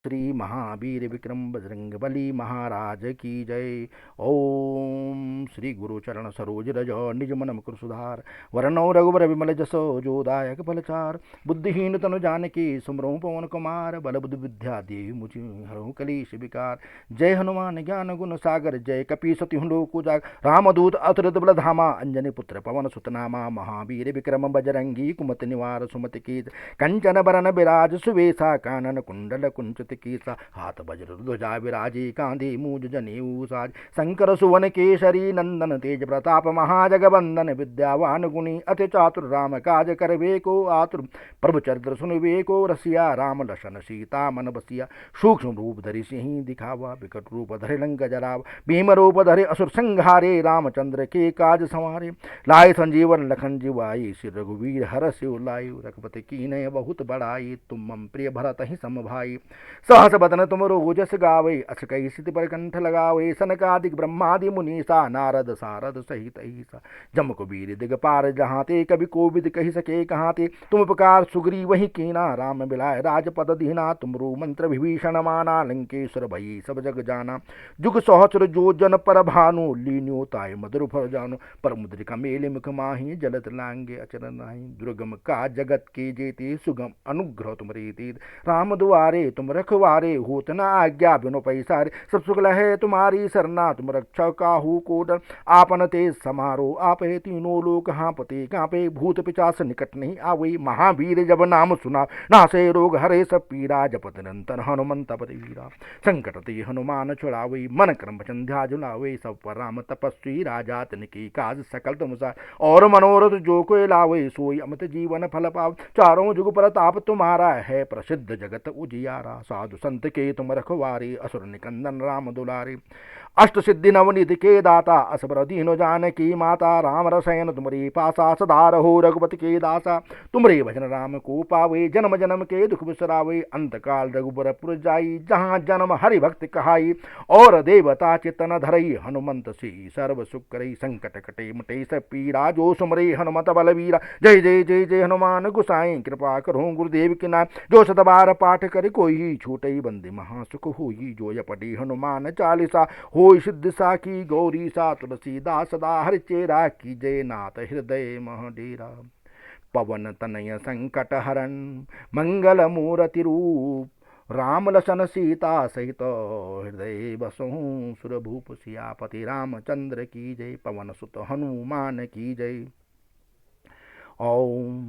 श्री महावीर विक्रम बजरंग बली महाराज की जय। ओम श्री गुरु चरण सरोज रज निज मन मुकुर सुधार वरणौ रघुबर विमल जसो जो दायक फलचार। बुद्धिहीन तनु जानकी सुमरो पवन कुमार बल बुद्धि विद्या देव मुझि हरहु कलेश विकार। जय हनुमान ज्ञान गुण सागर जय कपी सति लोक उजागर। रामदूत अतुलित बल धामा अंजनी पुत्र पवन सुत नामा। महावीर विक्रम बजरंगी कुमति निवार सुमति कीज। कंचन बरन बिराज सुवेशा कानन कुंडल कुंचित केसा। हाथ वज्र ध्वजा विराजे कांधे मूज जनेऊ साज। शंकर सुवन केसरी नंदन तेज प्रताप महाजगबंदन विद्यावान गुणी अति चातुर राम काज करवे को आतुर। प्रभु चरित्र सुनवे को रसिया राम लसन सीता मन बसिया। सूक्ष्म रूप धरि सिंह दिखावा विकट रूप धरि लंक जरावा। भीम रूप धरि असुर संहारे रामचंद्र के काज संवारे। लाए संजीवन लखन जीवाई श्री रघुवीर हर शिव लायु। रघुपति कीनय बहुत बड़ाई तुम मम प्रिय भरत ही सम भाई। सहस बदन तुम रोजस गावे अस कई सिद्धि पर कंठ लगावे। सनकादिक ब्रह्मादि मुनीसा नारद सारद सहित ईसा। जम कुबीर दिगपार जहाँ ते कवि कोविद कही सके कहाँ ते। तुम उपकार सुग्री वही कीना राम बिलाय राजपद दीना। तुमरो मंत्र विभीषण माना लंकेश्वर भई सब जग जाना। जुग सहस्र जो जन पर भानु लीन्यो ताय मधुर फल जानो। पर मुद्रिका मेले मुख माही जलत लांगे अचरन नाही। दुर्गम का जगत के जेते सुगम अनुग्रह तुमरे तेज। राम दुआरे तुम रखवारे होत न आज्ञा बिनु पैसारे। सब सुख है तुम्हारी सरना तुम रक्षा काहू को डर। आपन तेज समारो आपे तीनों लोक हाँपते कांपे। भूत पिचास निकट नहीं आवे महावीर जब नाम सुना। नासे रोग हरे सब पीरा जपत निरंतर हनुमंत वीरा। संकट ते हनुमान छुड़ावे मन क्रम चंध्या झुलावे। सब पर राम तपस्वी राजा तिनकी काज सकल तुम सा। और मनोरथ जो कोई लावे सोई अमित जीवन फल पाव। चारों जुग प्रताप तुम्हारा है प्रसिद्ध जगत उजियारा। साधु संत के तुम रखवारे असुर निकंदन राम दुलारे। अष्ट सिद्धि नवनिधि के दाता असबर दीनो जानकी माता। राम रसैन तुमरी पासा सदा रहो रघुपति के दासा। तुमरे भजन राम को पावे जन्म जन्म के दुख बिसरावे। अंत काल रघुबर पुर जाई जहाँ जन्म हरि भक्त कहाई। और देवता चितन धरई हनुमंत से सर्व सुख करई। संकट कटे मुटे सब पीरा जो सुमरे हनुमत बलवीरा। जय जय जय जय हनुमान गुसाई कृपा करो गुरुदेव की नाम। जो सतबार पाठ करे कोई छूटई बंदे महासुख होई। जो यपटी हनुमान चालीसा होई सिद्धि साखी गौरी सा। तुलसीदास सदा हरि चेरा की जय नाथ हृदय मह डेरा। पवन तनय संकट हरण मंगल मूर्ति रूप। राम लसन सीता सहित हृदय बसहु सुरभूप। सियापति रामचंद्र की जय पवन सुत हनुमान की जय। ओम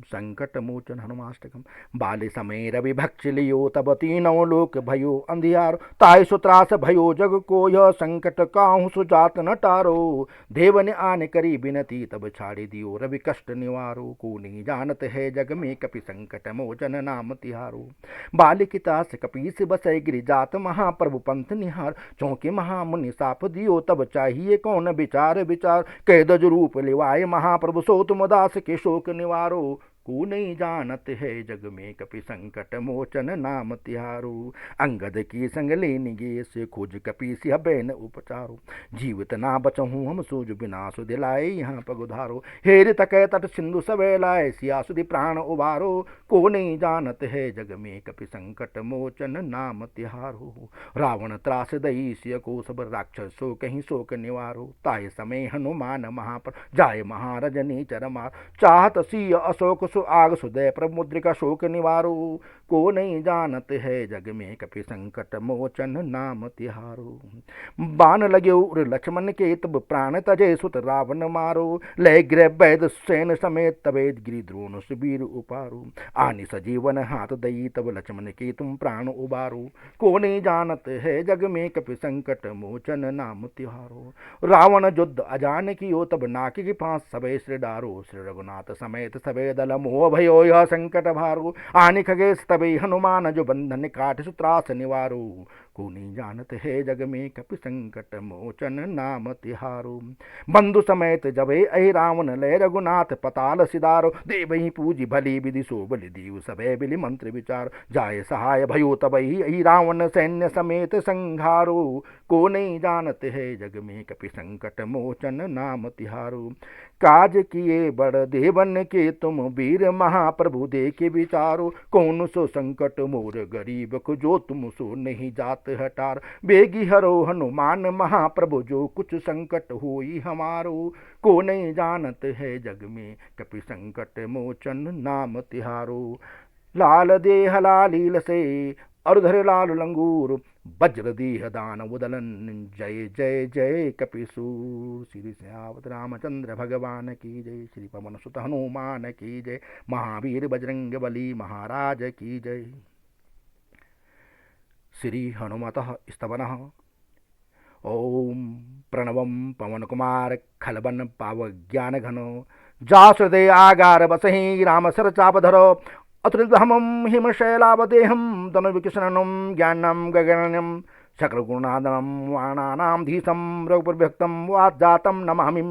संकट मोचन हनुमाष्टकम। बाले समय रवि भक्ष लियो तब तीनों लोक भयो अंधियारो। ताय सुत्रास भयो जग को यह संकट काहू सुजात न टारो। देव ने आने करी बिनती तब छाड़ी दियो रवि कष्ट निवारो। को नहीं जानत है जग में कपि संकट मोचन नाम तिहारो। बालिकितास कपीस बसै गिरि जात महाप्रभु पंथ निहार। चौके महामुनि साप दियो तब चाहिए कौन विचार विचार। कैदज रूप लिवाए महाप्रभु सो तुम दास के शोक निवारो। को नहीं जानत है जग में कपि संकट मोचन नाम तिहारो। अंगद की संग लेनि गे से खोज कपि सिंह बैन उपचारो। जीवित ना बचहूँ हम सूझ बिना सुध लाए यहाँ पग उधारो। हेर तकै तट सिंधु सबै लाए सिया सुधि प्राण उबारो। को नहीं जानत है जग में कपि संकट मोचन नाम तिहारो। रावण त्रास दई सिय को सब राक्षस सो कहीं शोक निवारो। ताय समय हनुमान महापर जाय महारजनी चरमार। चाहत सिय अशोक सु आग सुदय प्रमुद्रिका शोक निवारो। को नहीं जानत है जग में कपि संकट मोचन नाम तिहारो। बाण लगे उर लक्ष्मण के तब प्राण तजे सुत रावण मारो। लय गृह वैद सैन समेत तबे गिरि द्रोण सुबीर उपारो। आनि सजीवन हाथ दई तब लक्ष्मण के तुम प्राण उबारो। को नहीं जानत है जग में कपि संकट मोचन नाम तिहारो। रावण युद्ध अजान कियो तब नाक की फांस सबे श्री डारो। श्री रघुनाथ समेत सबे दल मोह भयो यह संकट भारो। आनि खगेश तबे हनुमान जो बंधन काट सुत्रास निवारो। को नहीं जानत है जग में कपि संकट मोचन नाम तिहारो। बंधु समेत जबे अहि रावण लय रघुनाथ पताल सिदारो। देवही पूजी भली विधि सो बलि दीव सबे बिलि मंत्र विचार। जाय सहाय भयो तबहि अहि रावण सैन्य समेत संघारो। को नहीं जानत है जग में कपि संकट मोचन नाम तिहारो। काज किए बड़ देवन के तुम वीर महाप्रभु देखे विचारो। कौन सो संकट मोर गरीब को जो तुम सो नहीं जात हटार। बेगी हरो हनुमान महाप्रभु जो कुछ संकट होई हमारो। को नहीं जानत है जग में कपि संकट मोचन नाम तिहारो। लाल देह लालील से अरुधर लाल लंगूर। वज्र देह दानव दलन जय जय जय कपिसु। श्री सियावत रामचंद्र भगवान की जय। श्री पवन सुत हनुमान की जय। महावीर बजरंग बली महाराज की जय। श्री हनुमतः स्तवनः। ओम प्रणवं पवन कुमार खलबन पावज्ञान घनो। जासुदे आगार बसहि राम सर चापधरो। अतुलितहमं हिमशैलावदेहं तनुविकृष्णनं ज्ञानं गगननं। शकलगुणादनं वाणानां धीशं रघुपुरभक्तं वाजातं नमामि।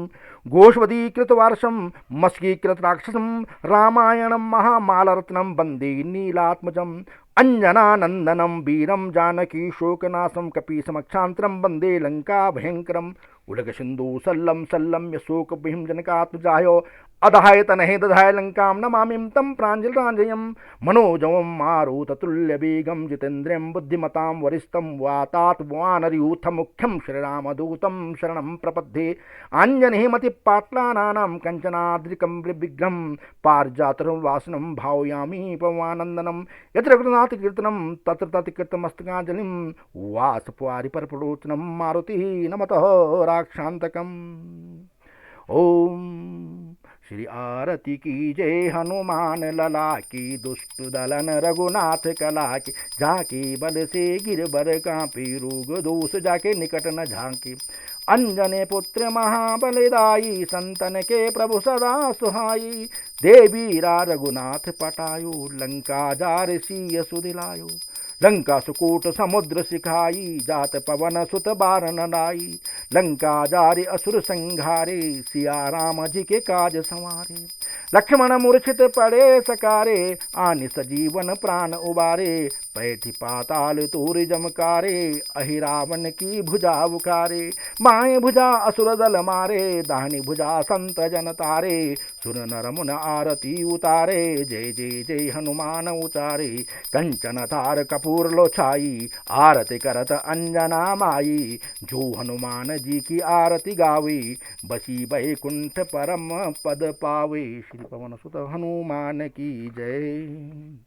गोष्पदीकृतवार्षं मस्कीकृतराक्षसं रामायणं महामालरत्नं वन्दे नीलात्मजम्। अंजनानंदनम वीरम जानकी शोकनाशम कपीसमक्षांतरम वंदे लंका भयंकरम। उलग सिंधु सल्लम सल्लम यशोक बिहिम जनकात्मजायो। अदहाय तनहे दधाय लंकाम नमामिं तम प्राञ्जलराञ्जयं। मनोजवं मारुततुल्यवेगं जितेन्द्रियं बुद्धिमतां वरिष्ठं वातात्मवानरयूथमुख्यं श्रीरामदूतं शरणं प्रपद्ये। आञ्जनेयमतिपाटलानां कञ्चनाद्रिकं विग्रहं पारिजातं वासनं भावयामि पवनानन्दनं। यत्र रघुनाथकीर्तनं तत्र तत्कृतमस्तकाञ्जलिं वासपुवारिपरपलोचनं मारुतिः नमतः राक्षान्तकम्। ओम श्री आरती की जय हनुमान लला की। दुष्ट दलन रघुनाथ कला की। जाके बल से गिरबर कांपे रोग दोष जाके निकट न झांके। अंजने पुत्र महाबलदाई संतन के प्रभु सदा सुहाई। देवीरा रघुनाथ पटायो लंका जार सिय सुदिलायो। लंका सुकूट समुद्र सिखाई जात पवन सुत बारन लाई। लंका जारे असुर संघारे सिया राम जी के काज संवारे। लक्ष्मण मूर्छित पड़े सकारे आनि सजीवन प्राण उबारे। पैठी पाताल तूर जमकारे अहि रावण की भुजा उखारे। बाएं भुजा असुर दल मारे दाहिनी भुजा संत जन तारे। सुर नर मुन आरती उतारे जय जय जय हनुमान उचारे। कंचन थार कपूर लो छाई आरती करत अंजना माई। जो हनुमान जी की आरती गावे बसी बैकुंठ परम पद पावे। श्री पवन सुत हनुमान की जय।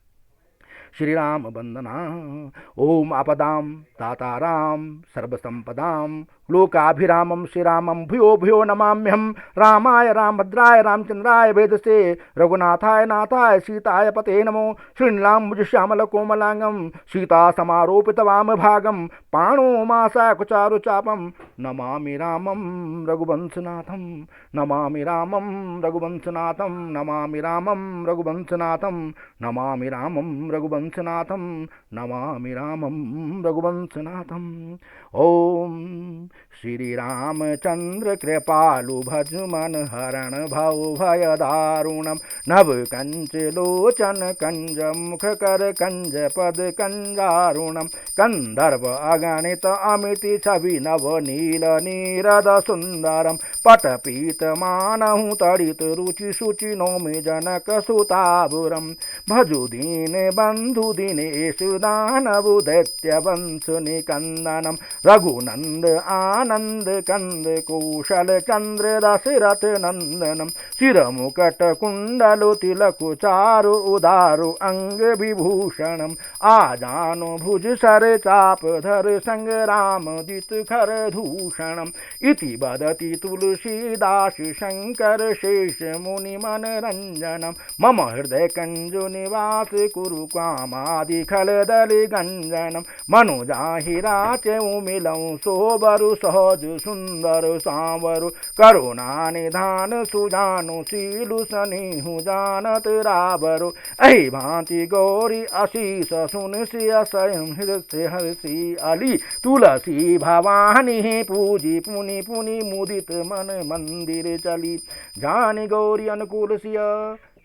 श्री राम वंदना। ओम आपदां दातारां सर्वसंपदां लोकाभिरामं श्रीरामं भूयो भूयो नमाम्यहं। रामाय रामभद्राय रामचंद्राय वेदसे रघुनाथाय नाथाय सीताय पते नमो। श्रीलाम्बुज श्यामल कोमलांगं सीता समारोपित वाम भागं। पाणो मासा कुचारु चापं नमामि रामं रघुवंशनाथं। नमामि रामं रघुवंशनाथं। नमामि रामं रघुवंशनाथं। नमामि रामं रघुवंशनाथं। नमामि रामं रघुवंशनाथं। ओम श्री रामचंद्र कृपालु भज मन हरण भव भय दारुणम। नभ कंच लोचन कंज मुख कर कंज पद कंजारुणम। कंधर्व अगणित अमिति छवि नव नील नीरद सुंदरम। पटपीत मानहु तड़ित रुचि सुचि नौमि जनक सुताबुरम। भजु दीन बंधु दिनेश दानव दैत्य वंश निकंदनम। रघुनंद आनंद कंद कौशल चंद्र दशरथ नंदनम। शिर मुकट कुंडल तिलक चारु उदारु अंग विभूषणम। आजानु भुज सर चाप धर संग्राम दित खर दूषणम। इति बदति तुलसीदास शंकर शेष मुनि मनरंजनम। मम हृदय कंजु निवास कुरु कामादि खल दलि गंजनम। मनुजाहि राचउ मिलऊँ सोबरु सहज सुंदर सांवर करुणा निधान सुजानु शीलु सनीहु जानत रावरु अहि भांति गौरी आशीष सुन सिय स्वयं हृदय हर्षि अली तुलसी भवानी पूजी पुनि पुनि मुदित मन मंदिर चली जानी गौरी अनुकूल सिय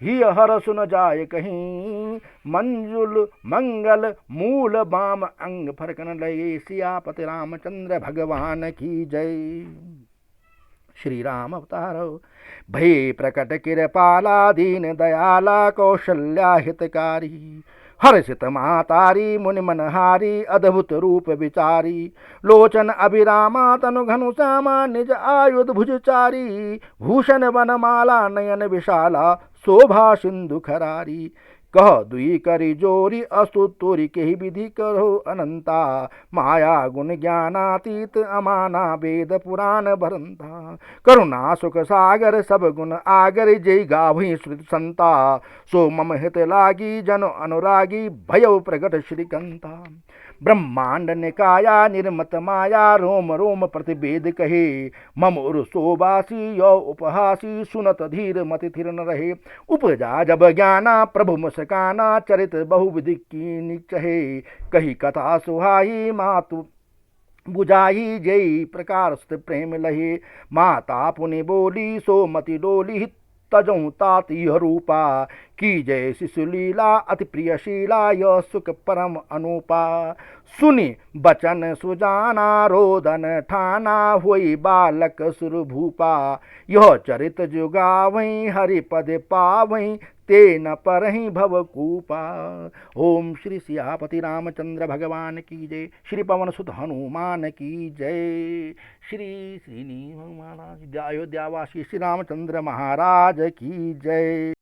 ही हर सुन जाय कहीं मंजुल मंगल मूल बाम अंग फरकन लये सियापति रामचंद्र भगवान की जय। श्री राम अवतार भय प्रकट कृपाला दीन दयाला कौशल्या हितकारी हर्षित मातारी मुनि मनहारी अद्भुत रूप विचारी लोचन अभिरामा तनु घनु श्यामा निज आयुध भुजचारी भूषण वनमाला नयन विशाला शोभा सिंधु खरारी कह दुई करी जोरी अस्तु तोरी के विधि करो अनंता माया गुण ज्ञानातीत अमाना वेद पुराण भरंता करुणा सुख सागर सब गुण आगर जय गावहि श्रुति संता सो मम हित लागी जन अनुरागी भयो प्रगट श्रीकंता ब्रह्मांड निकाया निर्मत माया रोम रोम प्रतिवेद कहे मम उर शोभासी यो उपहासी सुनत धीर मति थिर न रहे उपजा जब ज्ञाना प्रभु मुस्काना चरित बहुविधि की चहे कही कथा सुहाई मातु बुझाई जय प्रकार प्रेम लहे माता पुनि बोली सो मति डोली तजौ ताती रूपा की जय शिशुलीला अति प्रियशीला यह सुख परम अनुपा सुनि बचन सुजाना रोदन ठाना हुई बालक सुर भूपा यह चरित जुगावहीं हरिपद पावहीं तेन परहि भवकूपा। ओम श्री सियापति रामचंद्र भगवान की जय। श्री पवन सुत हनुमान की जय। श्री श्रीनी भगवान अयोध्यावासी श्री रामचंद्र महाराज की जय।